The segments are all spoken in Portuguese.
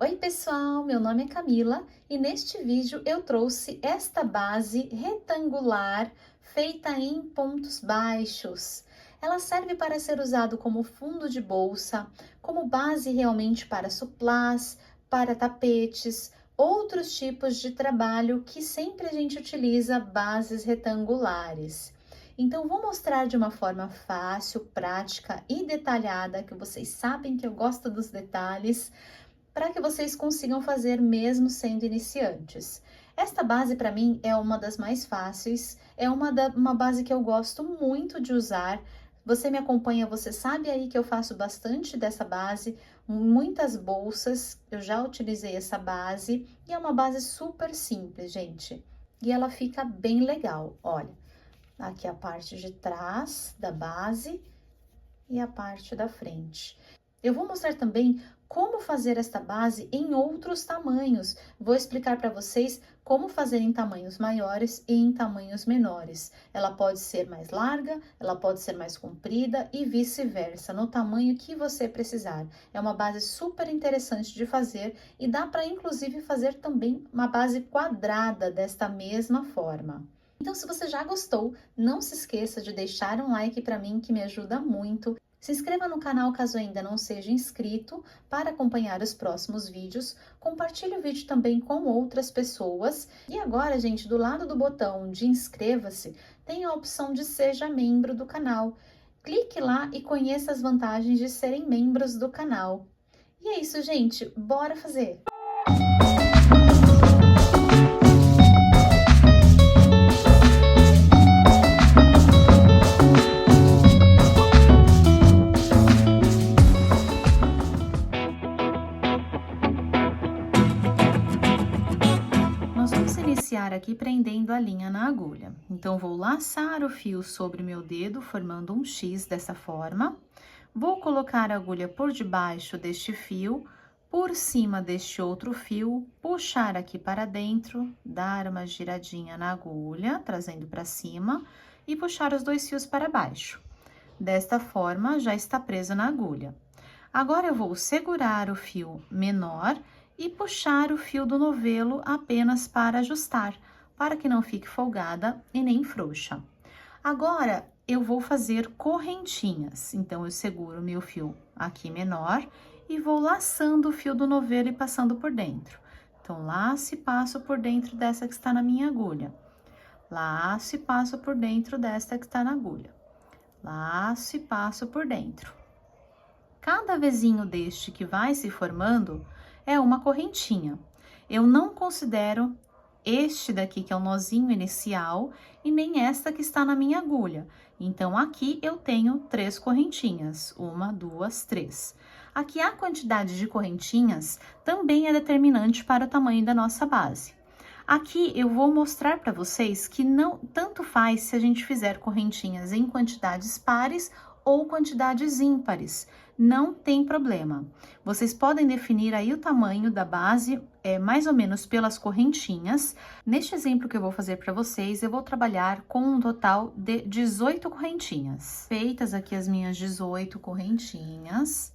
Oi pessoal, meu nome é Camila e neste vídeo eu trouxe esta base retangular feita em pontos baixos. Ela serve para ser usado como fundo de bolsa, como base realmente para suplás, para tapetes, outros tipos de trabalho que sempre a gente utiliza bases retangulares. Então, vou mostrar de uma forma fácil, prática e detalhada, que vocês sabem que eu gosto dos detalhes, para que vocês consigam fazer mesmo sendo iniciantes. Esta base para mim é uma das mais fáceis, é uma base que eu gosto muito de usar. Você me acompanha, você sabe aí que eu faço bastante dessa base, muitas bolsas, eu já utilizei essa base e é uma base super simples, gente. E ela fica bem legal, olha. Aqui a parte de trás da base e a parte da frente. Eu vou mostrar também como fazer esta base em outros tamanhos. Vou explicar para vocês como fazer em tamanhos maiores e em tamanhos menores. Ela pode ser mais larga, ela pode ser mais comprida e vice-versa, no tamanho que você precisar. É uma base super interessante de fazer e dá para inclusive fazer também uma base quadrada desta mesma forma. Então, se você já gostou, não se esqueça de deixar um like para mim, que me ajuda muito. Se inscreva no canal caso ainda não seja inscrito para acompanhar os próximos vídeos. Compartilhe o vídeo também com outras pessoas. E agora, gente, do lado do botão de inscreva-se, tem a opção de seja membro do canal. Clique lá e conheça as vantagens de serem membros do canal. E é isso, gente. Bora fazer! Nós vamos iniciar aqui prendendo a linha na agulha. Então, vou laçar o fio sobre meu dedo, formando um X dessa forma. Vou colocar a agulha por debaixo deste fio, por cima deste outro fio, puxar aqui para dentro, dar uma giradinha na agulha, trazendo para cima, e puxar os dois fios para baixo. Desta forma, já está preso na agulha. Agora, eu vou segurar o fio menor e puxar o fio do novelo apenas para ajustar, para que não fique folgada e nem frouxa. Agora, eu vou fazer correntinhas. Então, eu seguro o meu fio aqui menor e vou laçando o fio do novelo e passando por dentro. Então, laço e passo por dentro dessa que está na minha agulha. Laço e passo por dentro desta que está na agulha. Laço e passo por dentro. Cada vezinho deste que vai se formando é uma correntinha. Eu não considero este daqui, que é o nozinho inicial, e nem esta que está na minha agulha. Então, aqui eu tenho 3 correntinhas. 1, 2, 3. Aqui a quantidade de correntinhas também é determinante para o tamanho da nossa base. Aqui eu vou mostrar para vocês que não tanto faz se a gente fizer correntinhas em quantidades pares ou quantidades ímpares, não tem problema. Vocês podem definir aí o tamanho da base, mais ou menos pelas correntinhas. Neste exemplo que eu vou fazer para vocês, eu vou trabalhar com um total de 18 correntinhas. Feitas aqui as minhas 18 correntinhas,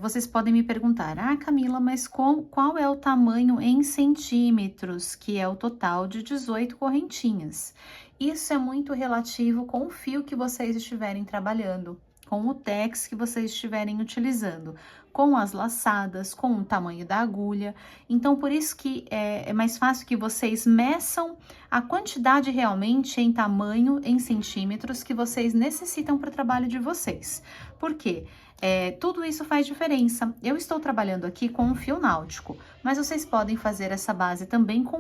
vocês podem me perguntar, Camila, mas qual é o tamanho em centímetros, que é o total de 18 correntinhas? Isso é muito relativo com o fio que vocês estiverem trabalhando, com o tex que vocês estiverem utilizando, com as laçadas, com o tamanho da agulha. Então, por isso que é mais fácil que vocês meçam a quantidade realmente em tamanho, em centímetros, que vocês necessitam para o trabalho de vocês. Por quê? Tudo isso faz diferença. Eu estou trabalhando aqui com um fio náutico, mas vocês podem fazer essa base também com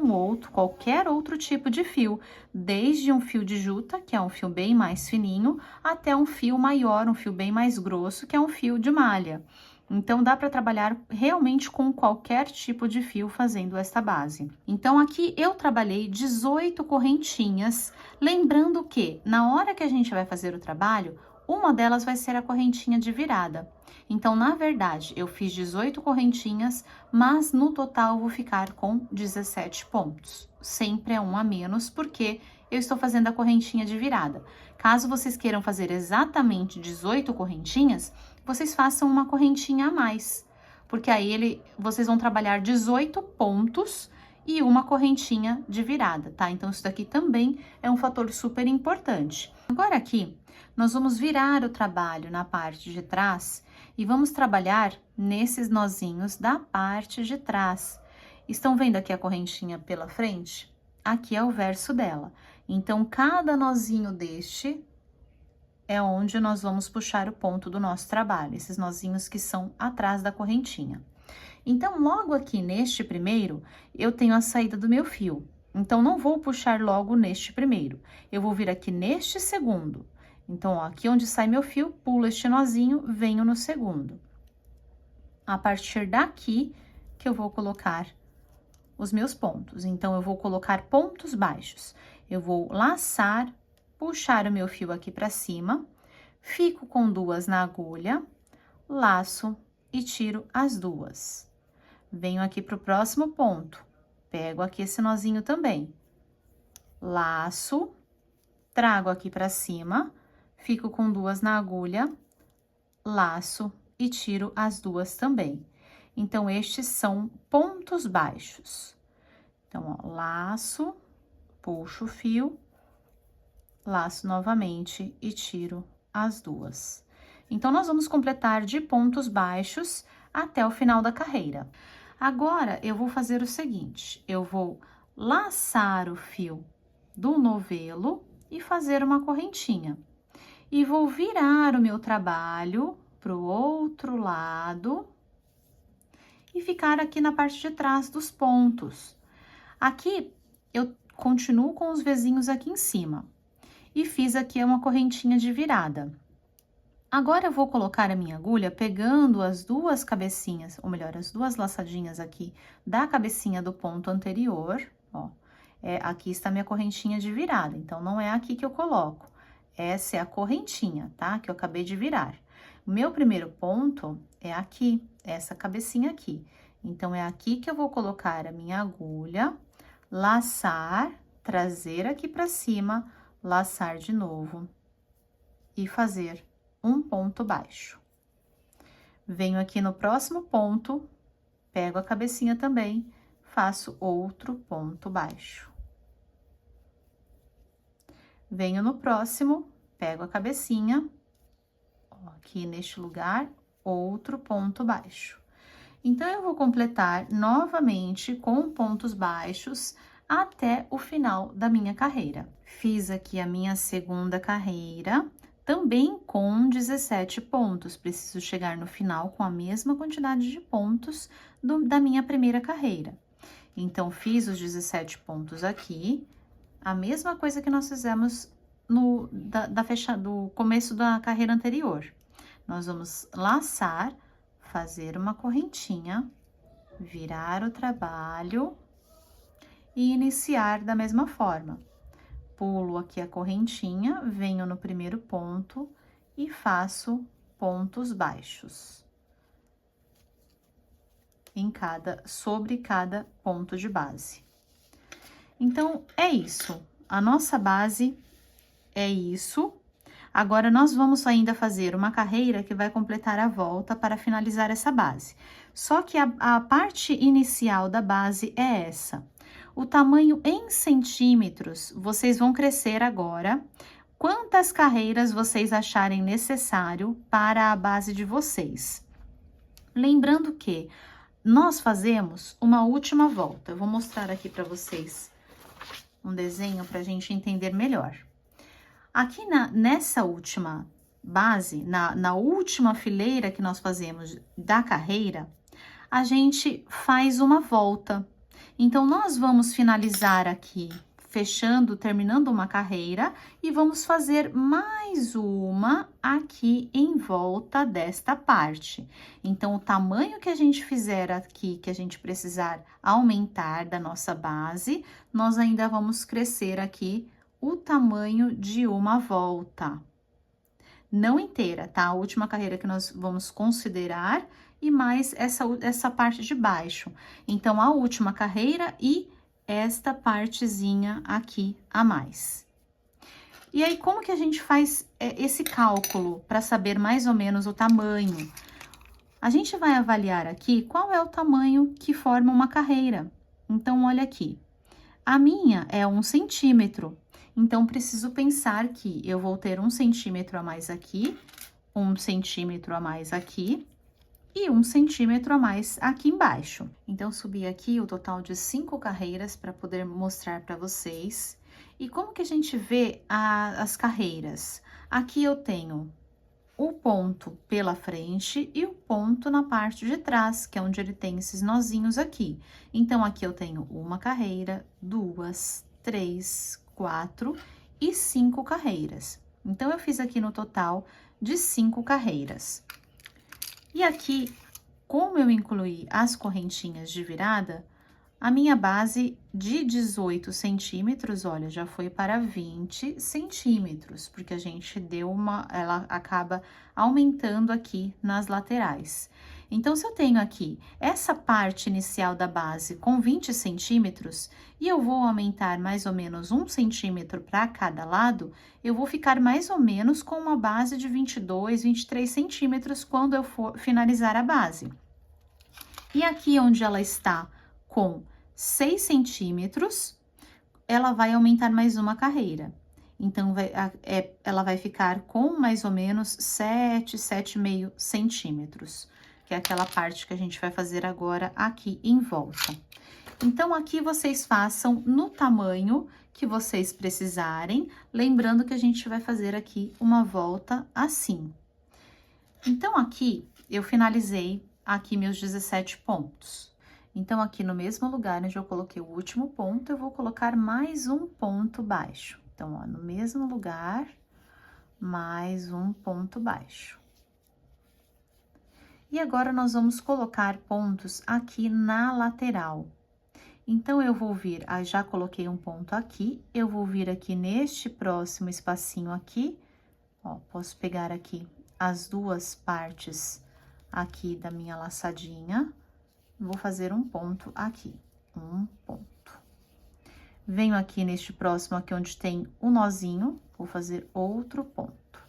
qualquer outro tipo de fio, desde um fio de juta, que é um fio bem mais fininho, até um fio maior, um fio bem mais grosso, que é um fio de malha. Então, dá para trabalhar realmente com qualquer tipo de fio fazendo esta base. Então, aqui eu trabalhei 18 correntinhas, lembrando que na hora que a gente vai fazer o trabalho, uma delas vai ser a correntinha de virada. Então, na verdade, eu fiz 18 correntinhas, mas no total eu vou ficar com 17 pontos. Sempre é um a menos, porque eu estou fazendo a correntinha de virada. Caso vocês queiram fazer exatamente 18 correntinhas, vocês façam uma correntinha a mais. porque aí vocês vão trabalhar 18 pontos e uma correntinha de virada, tá? Então, isso daqui também é um fator super importante. Agora aqui, nós vamos virar o trabalho na parte de trás e vamos trabalhar nesses nozinhos da parte de trás. Estão vendo aqui a correntinha pela frente? Aqui é o verso dela. Então, cada nozinho deste é onde nós vamos puxar o ponto do nosso trabalho, esses nozinhos que são atrás da correntinha. Então, logo aqui neste primeiro, eu tenho a saída do meu fio. Então, não vou puxar logo neste primeiro. Eu vou vir aqui neste segundo. Então, ó, aqui onde sai meu fio, pulo este nozinho, venho no segundo. A partir daqui que eu vou colocar os meus pontos. Então, eu vou colocar pontos baixos. Eu vou laçar, puxar o meu fio aqui pra cima, fico com 2 na agulha, laço e tiro as 2. Venho aqui pro próximo ponto, pego aqui esse nozinho também, laço, trago aqui pra cima, fico com 2 na agulha, laço e tiro as 2 também. Então, estes são pontos baixos. Então, ó, laço, puxo o fio, laço novamente e tiro as 2. Então, nós vamos completar de pontos baixos até o final da carreira. Agora, eu vou fazer o seguinte, eu vou laçar o fio do novelo e fazer uma correntinha. E vou virar o meu trabalho pro outro lado e ficar aqui na parte de trás dos pontos. Aqui, eu continuo com os vezinhos aqui em cima. E fiz aqui uma correntinha de virada. Agora, eu vou colocar a minha agulha pegando as 2 cabecinhas, ou melhor, as 2 laçadinhas aqui da cabecinha do ponto anterior, ó. Aqui está a minha correntinha de virada, então, não é aqui que eu coloco. Essa é a correntinha, tá? Que eu acabei de virar. O meu primeiro ponto é aqui, essa cabecinha aqui. Então, é aqui que eu vou colocar a minha agulha, laçar, trazer aqui pra cima, laçar de novo e fazer um ponto baixo. Venho aqui no próximo ponto, pego a cabecinha também, faço outro ponto baixo. Venho no próximo, pego a cabecinha, ó, aqui neste lugar, outro ponto baixo. Então, eu vou completar novamente com pontos baixos até o final da minha carreira. Fiz aqui a minha segunda carreira, também com 17 pontos. Preciso chegar no final com a mesma quantidade de pontos da minha primeira carreira. Então, fiz os 17 pontos aqui, a mesma coisa que nós fizemos do começo da carreira anterior. Nós vamos laçar, fazer uma correntinha, virar o trabalho e iniciar da mesma forma. Pulo aqui a correntinha, venho no primeiro ponto e faço pontos baixos sobre cada ponto de base. Então, é isso. A nossa base é isso. Agora, nós vamos ainda fazer uma carreira que vai completar a volta para finalizar essa base. Só que a parte inicial da base é essa. O tamanho em centímetros, vocês vão crescer agora. Quantas carreiras vocês acharem necessário para a base de vocês? Lembrando que nós fazemos uma última volta. Eu vou mostrar aqui para vocês um desenho para a gente entender melhor. Aqui nessa última base, na última fileira que nós fazemos da carreira, a gente faz uma volta. Então, nós vamos finalizar aqui, terminando uma carreira, e vamos fazer mais uma aqui em volta desta parte. Então, o tamanho que a gente fizer aqui, que a gente precisar aumentar da nossa base, nós ainda vamos crescer aqui o tamanho de uma volta. Não inteira, tá? A última carreira que nós vamos considerar e mais essa parte de baixo. Então, a última carreira e esta partezinha aqui a mais. E aí, como que a gente faz esse cálculo para saber mais ou menos o tamanho? A gente vai avaliar aqui qual é o tamanho que forma uma carreira. Então, olha aqui. A minha é 1 centímetro. Então, preciso pensar que eu vou ter 1 centímetro a mais aqui, 1 centímetro a mais aqui e 1 centímetro a mais aqui embaixo. Então, subi aqui o total de 5 carreiras para poder mostrar para vocês. E como que a gente vê as carreiras? Aqui eu tenho o ponto pela frente e o ponto na parte de trás, que é onde ele tem esses nozinhos aqui. Então, aqui eu tenho uma carreira, 2, 3, 4 e 5 carreiras. Então, eu fiz aqui no total de 5 carreiras. E aqui, como eu incluí as correntinhas de virada, a minha base de 18 centímetros, olha, já foi para 20 centímetros, porque a gente deu ela acaba aumentando aqui nas laterais. Então, se eu tenho aqui essa parte inicial da base com 20 centímetros, e eu vou aumentar mais ou menos 1 centímetro para cada lado, eu vou ficar mais ou menos com uma base de 22, 23 centímetros quando eu for finalizar a base. E aqui onde ela está com 6 centímetros, ela vai aumentar mais uma carreira. Então, ela vai ficar com mais ou menos 7, 7,5 centímetros, que é aquela parte que a gente vai fazer agora aqui em volta. Então, aqui vocês façam no tamanho que vocês precisarem, lembrando que a gente vai fazer aqui uma volta assim. Então, aqui eu finalizei aqui meus 17 pontos. Então, aqui no mesmo lugar onde eu coloquei o último ponto, eu vou colocar mais um ponto baixo. Então, ó, no mesmo lugar, mais um ponto baixo. E agora, nós vamos colocar pontos aqui na lateral. Então, eu vou vir, já coloquei um ponto aqui, eu vou vir aqui neste próximo espacinho aqui, ó, posso pegar aqui as duas partes aqui da minha laçadinha, vou fazer um ponto aqui, um ponto. Venho aqui neste próximo aqui onde tem o nozinho, vou fazer outro ponto.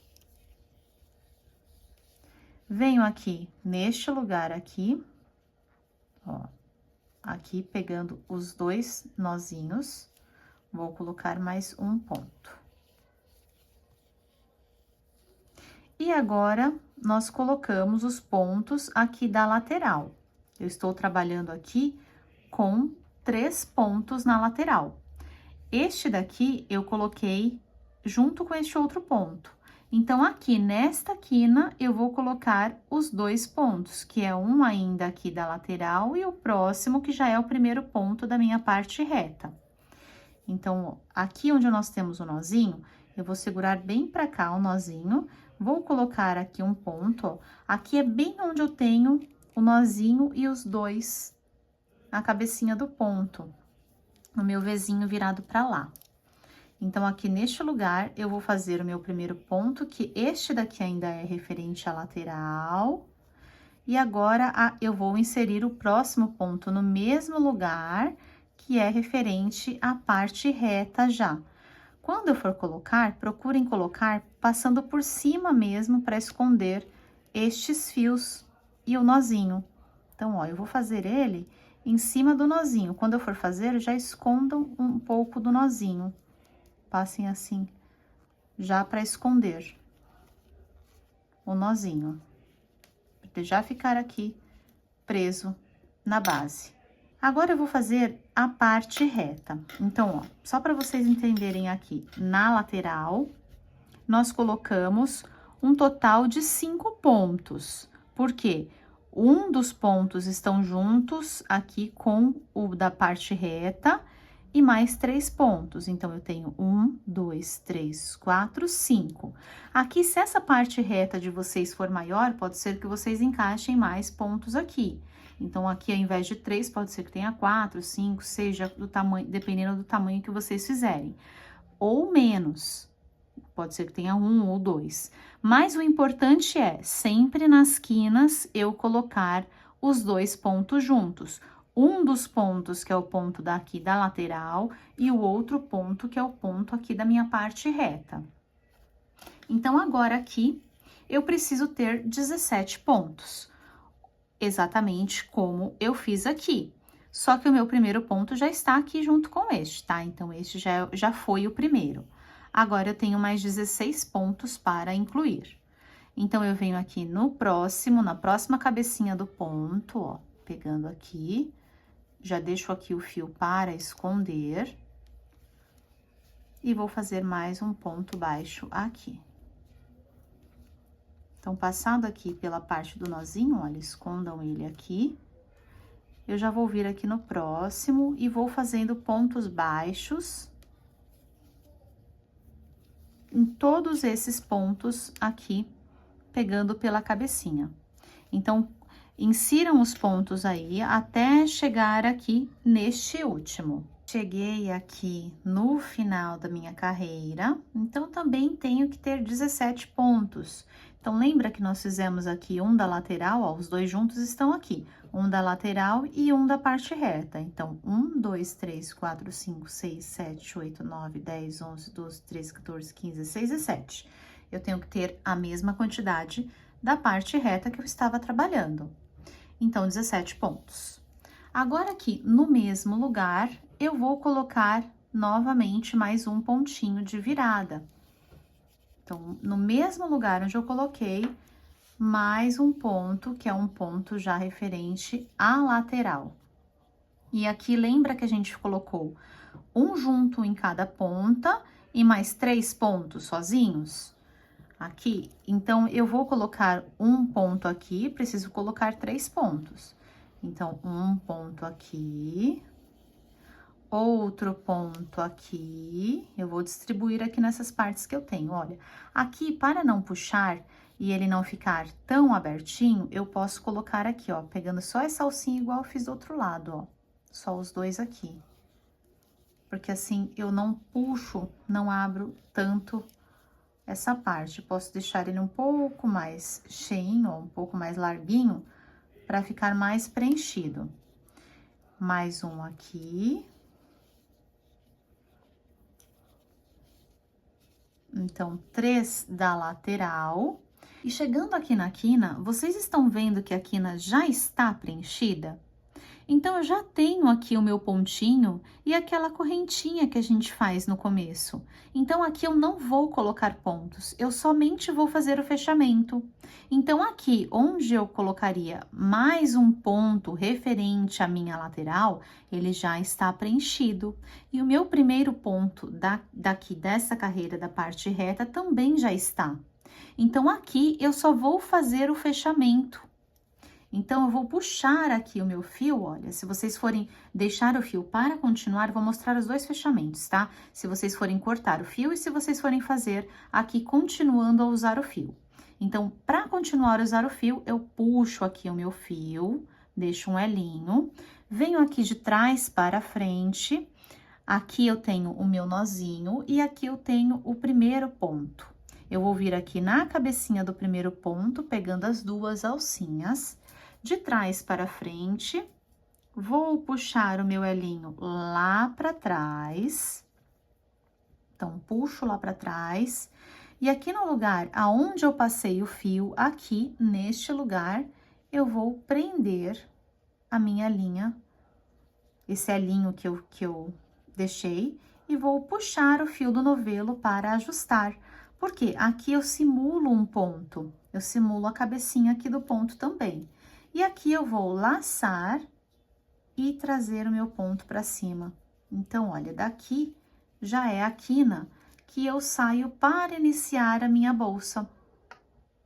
Venho aqui neste lugar aqui, ó, aqui pegando os dois nozinhos, vou colocar mais um ponto. E agora, nós colocamos os pontos aqui da lateral. Eu estou trabalhando aqui com 3 pontos na lateral. Este daqui, eu coloquei junto com este outro ponto. Então, aqui nesta quina, eu vou colocar os 2 pontos, que é um ainda aqui da lateral e o próximo, que já é o primeiro ponto da minha parte reta. Então, aqui onde nós temos o nozinho, eu vou segurar bem pra cá o nozinho, vou colocar aqui um ponto, ó. Aqui é bem onde eu tenho o nozinho e os dois, a cabecinha do ponto, o meu Vzinho virado pra lá. Então, aqui neste lugar, eu vou fazer o meu primeiro ponto, que este daqui ainda é referente à lateral. E agora, eu vou inserir o próximo ponto no mesmo lugar, que é referente à parte reta já. Quando eu for colocar, procurem colocar passando por cima mesmo para esconder estes fios e o nozinho. Então, ó, eu vou fazer ele em cima do nozinho. Quando eu for fazer, já escondam um pouco do nozinho. Passem assim, já para esconder o nozinho. Pra já ficar aqui preso na base. Agora, eu vou fazer a parte reta. Então, ó, só para vocês entenderem aqui, na lateral, nós colocamos um total de 5 pontos. Por quê? Um dos pontos estão juntos aqui com o da parte reta e mais 3 pontos. Então, eu tenho 1, 2, 3, 4, 5. Aqui, se essa parte reta de vocês for maior, pode ser que vocês encaixem mais pontos aqui. Então, aqui, ao invés de 3, pode ser que tenha 4, 5, seja do tamanho, dependendo do tamanho que vocês fizerem. Ou menos, pode ser que tenha 1 ou 2. Mas o importante é, sempre nas quinas, eu colocar os 2 pontos juntos. Um dos pontos, que é o ponto daqui da lateral, e o outro ponto, que é o ponto aqui da minha parte reta. Então, agora aqui, eu preciso ter 17 pontos. exatamente como eu fiz aqui. Só que o meu primeiro ponto já está aqui junto com este, tá? Então, este já foi o primeiro. Agora, eu tenho mais 16 pontos para incluir. Então, eu venho aqui no próximo, na próxima cabecinha do ponto, ó, pegando aqui, já deixo aqui o fio para esconder. E vou fazer mais um ponto baixo aqui. Então, passando aqui pela parte do nozinho, olha, escondam ele aqui. Eu já vou vir aqui no próximo e vou fazendo pontos baixos em todos esses pontos aqui, pegando pela cabecinha. Então, insiram os pontos aí até chegar aqui neste último. Cheguei aqui no final da minha carreira, então também tenho que ter 17 pontos. Então, lembra que nós fizemos aqui um da lateral, ó, os dois juntos estão aqui. Um da lateral e um da parte reta. Então, 1, 2, 3, 4, 5, 6, 7, 8, 9, 10, 11, 12, 13, 14, 15, 16, 17. Eu tenho que ter a mesma quantidade da parte reta que eu estava trabalhando. Então, 17 pontos. Agora, aqui no mesmo lugar, eu vou colocar novamente mais um pontinho de virada. Então, no mesmo lugar onde eu coloquei, mais um ponto, que é um ponto já referente à lateral. E aqui, lembra que a gente colocou um junto em cada ponta e mais 3 pontos sozinhos? Aqui, então, eu vou colocar um ponto aqui, preciso colocar 3 pontos. Então, um ponto aqui, outro ponto aqui, eu vou distribuir aqui nessas partes que eu tenho, olha. Aqui, para não puxar e ele não ficar tão abertinho, eu posso colocar aqui, ó, pegando só essa alcinha igual eu fiz do outro lado, ó. Só os dois aqui. Porque assim, eu não puxo, não abro tanto essa parte. Posso deixar ele um pouco mais cheinho, ó, um pouco mais larguinho, para ficar mais preenchido. Mais um aqui. Então, 3 da lateral. E chegando aqui na quina, vocês estão vendo que a quina já está preenchida? Então, eu já tenho aqui o meu pontinho e aquela correntinha que a gente faz no começo. Então, aqui eu não vou colocar pontos, eu somente vou fazer o fechamento. Então, aqui onde eu colocaria mais um ponto referente à minha lateral, ele já está preenchido. E o meu primeiro ponto daqui dessa carreira da parte reta também já está. Então, aqui eu só vou fazer o fechamento. Então, eu vou puxar aqui o meu fio, olha, se vocês forem deixar o fio para continuar, vou mostrar os dois fechamentos, tá? Se vocês forem cortar o fio e se vocês forem fazer aqui continuando a usar o fio. Então, para continuar a usar o fio, eu puxo aqui o meu fio, deixo um elinho, venho aqui de trás para frente, aqui eu tenho o meu nozinho e aqui eu tenho o primeiro ponto. Eu vou vir aqui na cabecinha do primeiro ponto, pegando as duas alcinhas, de trás para frente, vou puxar o meu elinho lá para trás. Então, puxo lá para trás. E aqui no lugar aonde eu passei o fio, aqui neste lugar, eu vou prender a minha linha, esse elinho que eu deixei, e vou puxar o fio do novelo para ajustar. Porque aqui eu simulo um ponto, eu simulo a cabecinha aqui do ponto também. E aqui eu vou laçar e trazer o meu ponto para cima. Então, olha, daqui já é a quina que eu saio para iniciar a minha bolsa.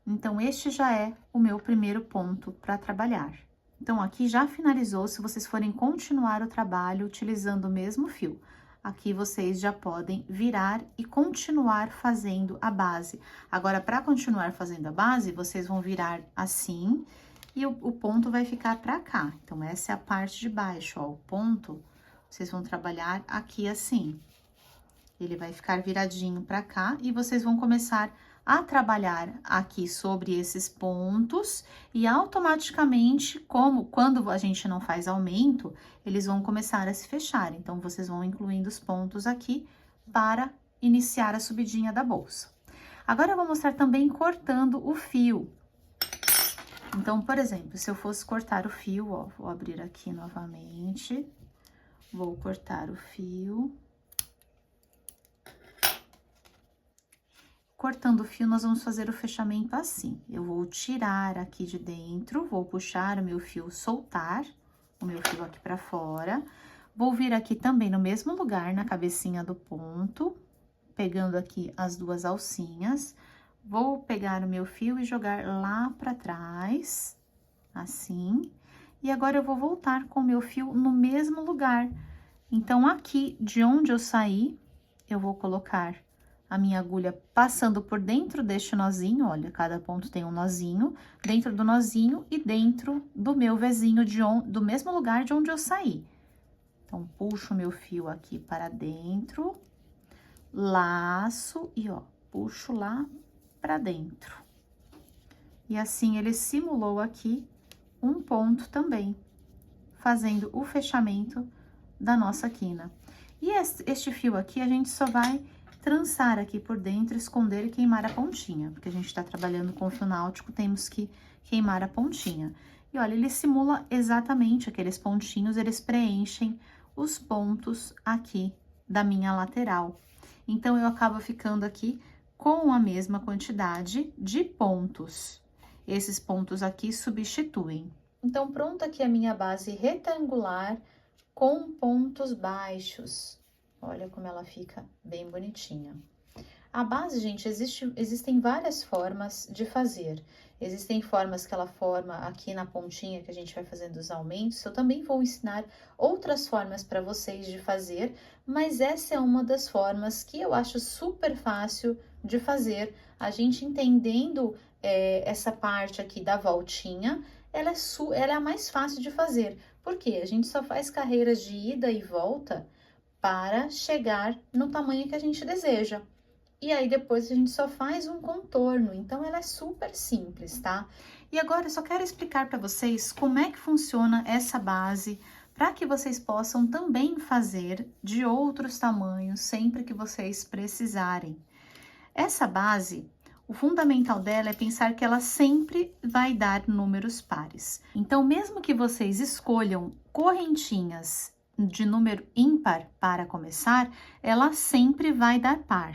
Então, este já é o meu primeiro ponto para trabalhar. Então, aqui já finalizou, se vocês forem continuar o trabalho utilizando o mesmo fio. Aqui vocês já podem virar e continuar fazendo a base. Agora, para continuar fazendo a base, vocês vão virar assim e o ponto vai ficar para cá. Então, essa é a parte de baixo, ó, o ponto, vocês vão trabalhar aqui assim. Ele vai ficar viradinho para cá e vocês vão começar a trabalhar aqui sobre esses pontos e automaticamente, quando a gente não faz aumento, eles vão começar a se fechar. Então, vocês vão incluindo os pontos aqui para iniciar a subidinha da bolsa. Agora, eu vou mostrar também cortando o fio. Então, por exemplo, se eu fosse cortar o fio, ó, vou abrir aqui novamente, vou cortar o fio. Cortando o fio, nós vamos fazer o fechamento assim. Eu vou tirar aqui de dentro, vou puxar o meu fio, soltar o meu fio aqui pra fora. Vou vir aqui também no mesmo lugar, na cabecinha do ponto, pegando aqui as duas alcinhas. Vou pegar o meu fio e jogar lá pra trás, assim. E agora eu vou voltar com o meu fio no mesmo lugar. Então, aqui de onde eu saí, eu vou colocar a minha agulha passando por dentro deste nozinho, olha, cada ponto tem um nozinho, dentro do nozinho e dentro do meu vezinho do mesmo lugar de onde eu saí. Então, puxo o meu fio aqui para dentro, laço e, ó, puxo lá para dentro. E assim, ele simulou aqui um ponto também, fazendo o fechamento da nossa quina. E este fio aqui, a gente só vai trançar aqui por dentro, esconder e queimar a pontinha, porque a gente tá trabalhando com fio náutico, temos que queimar a pontinha. E olha, ele simula exatamente aqueles pontinhos, eles preenchem os pontos aqui da minha lateral. Então, eu acabo ficando aqui com a mesma quantidade de pontos. Esses pontos aqui substituem. Então, pronta aqui a minha base retangular com pontos baixos. Olha como ela fica bem bonitinha. A base, gente, existem várias formas de fazer. Existem formas que ela forma aqui na pontinha, que a gente vai fazendo os aumentos. Eu também vou ensinar outras formas para vocês de fazer, mas essa é uma das formas que eu acho super fácil de fazer. A gente entendendo essa parte aqui da voltinha, ela é a mais fácil de fazer. Por quê? A gente só faz carreiras de ida e volta para chegar no tamanho que a gente deseja. E aí, depois, a gente só faz um contorno. Então, ela é super simples, tá? E agora, eu só quero explicar para vocês como é que funciona essa base, para que vocês possam também fazer de outros tamanhos, sempre que vocês precisarem. Essa base, o fundamental dela é pensar que ela sempre vai dar números pares. Então, mesmo que vocês escolham correntinhas de número ímpar para começar, ela sempre vai dar par.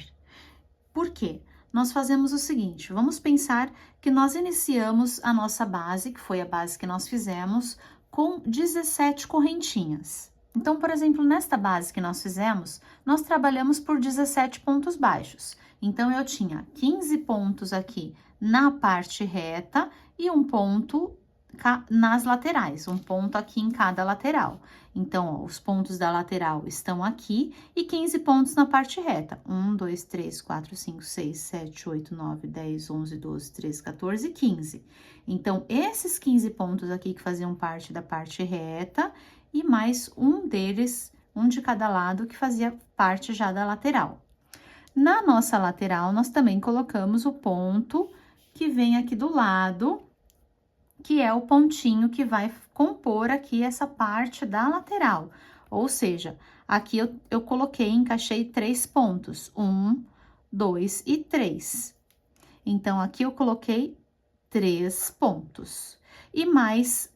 Por quê? Nós fazemos o seguinte, vamos pensar que nós iniciamos a nossa base, que foi a base que nós fizemos, com 17 correntinhas. Então, por exemplo, nesta base que nós fizemos, nós trabalhamos por 17 pontos baixos. Então, eu tinha 15 pontos aqui na parte reta e um ponto nas laterais, um ponto aqui em cada lateral. Então, ó, os pontos da lateral estão aqui e 15 pontos na parte reta. 1, 2, 3, 4, 5, 6, 7, 8, 9, 10, 11, 12, 13, 14, 15. Então, esses 15 pontos aqui que faziam parte da parte reta e mais um deles, um de cada lado, que fazia parte já da lateral. Na nossa lateral, nós também colocamos o ponto que vem aqui do lado, que é o pontinho que vai compor aqui essa parte da lateral. Ou seja, aqui eu coloquei, encaixei 3 pontos, 1, 2 e 3. Então, aqui eu coloquei 3 pontos. E mais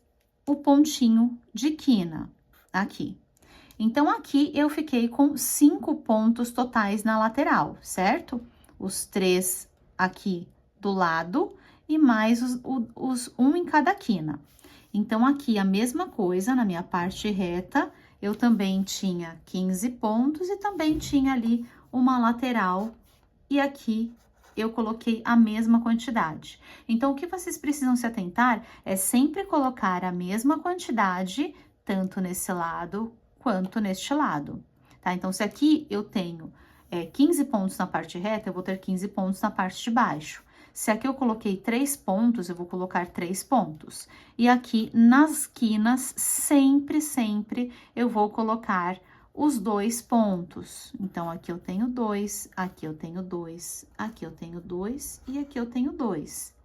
o pontinho de quina, aqui. Então, aqui eu fiquei com 5 pontos totais na lateral, certo? Os 3 aqui do lado e mais um em cada quina. Então, aqui a mesma coisa, na minha parte reta, eu também tinha 15 pontos e também tinha ali uma lateral, e aqui eu coloquei a mesma quantidade. Então, o que vocês precisam se atentar é sempre colocar a mesma quantidade, tanto nesse lado quanto neste lado, tá? Então, se aqui eu tenho 15 pontos na parte reta, eu vou ter 15 pontos na parte de baixo. Se aqui eu coloquei 3 pontos, eu vou colocar 3 pontos. E aqui nas quinas, sempre eu vou colocar os 2 pontos. Então, aqui eu tenho 2, aqui eu tenho 2, aqui eu tenho 2 e aqui eu tenho 2,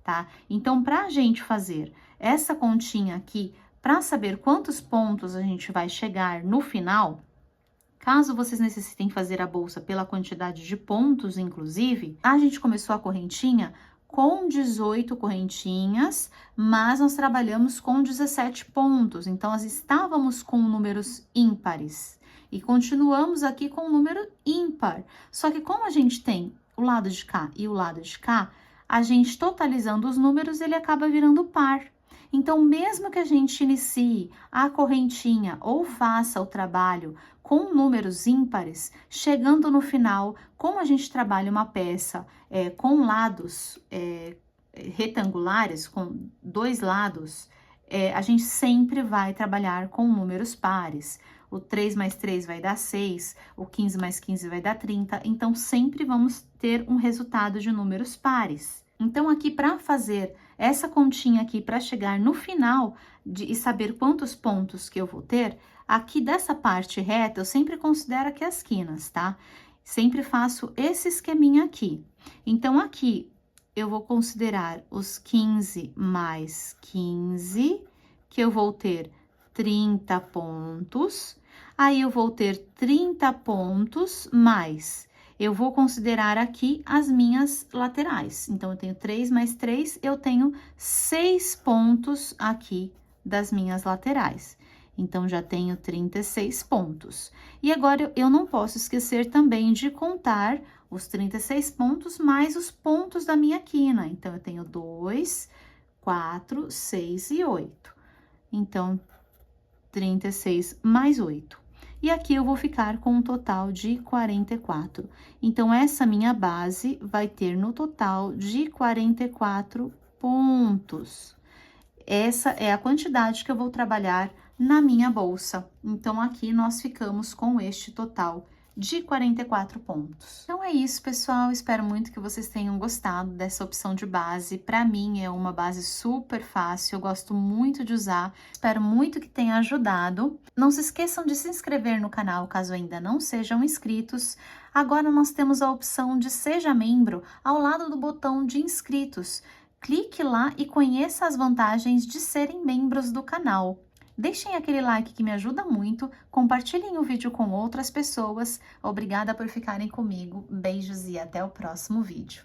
tá? Então, pra gente fazer essa continha aqui, para saber quantos pontos a gente vai chegar no final, caso vocês necessitem fazer a bolsa pela quantidade de pontos, inclusive, a gente começou a correntinha com 18 correntinhas, mas nós trabalhamos com 17 pontos. Então, nós estávamos com números ímpares e continuamos aqui com o número ímpar. Só que como a gente tem o lado de cá e o lado de cá, a gente totalizando os números, ele acaba virando par. Então, mesmo que a gente inicie a correntinha ou faça o trabalho com números ímpares, chegando no final, como a gente trabalha uma peça com lados retangulares, com dois lados, a gente sempre vai trabalhar com números pares. O 3 mais 3 vai dar 6, o 15 mais 15 vai dar 30, então sempre vamos ter um resultado de números pares. Então, aqui para fazer essa continha aqui, para chegar no final e saber quantos pontos que eu vou ter, aqui dessa parte reta, eu sempre considero aqui as quinas, tá? Sempre faço esse esqueminha aqui. Então, aqui eu vou considerar os 15 mais 15, que eu vou ter 30 pontos. Aí, eu vou ter 30 pontos mais... Eu vou considerar aqui as minhas laterais. Então, eu tenho 3 mais 3, eu tenho 6 pontos aqui das minhas laterais. Então, já tenho 36 pontos. E agora, eu não posso esquecer também de contar os 36 pontos mais os pontos da minha quina. Então, eu tenho 2, 4, 6 e 8. Então, 36 mais 8. E aqui eu vou ficar com um total de 44. Então, essa minha base vai ter no total de 44 pontos. Essa é a quantidade que eu vou trabalhar na minha bolsa. Então, aqui nós ficamos com este total de 44 pontos. Então, é isso, pessoal. Espero muito que vocês tenham gostado dessa opção de base. Para mim, é uma base super fácil, eu gosto muito de usar. Espero muito que tenha ajudado. Não se esqueçam de se inscrever no canal, caso ainda não sejam inscritos. Agora, nós temos a opção de Seja Membro ao lado do botão de inscritos. Clique lá e conheça as vantagens de serem membros do canal. Deixem aquele like que me ajuda muito, compartilhem o vídeo com outras pessoas. Obrigada por ficarem comigo, beijos e até o próximo vídeo.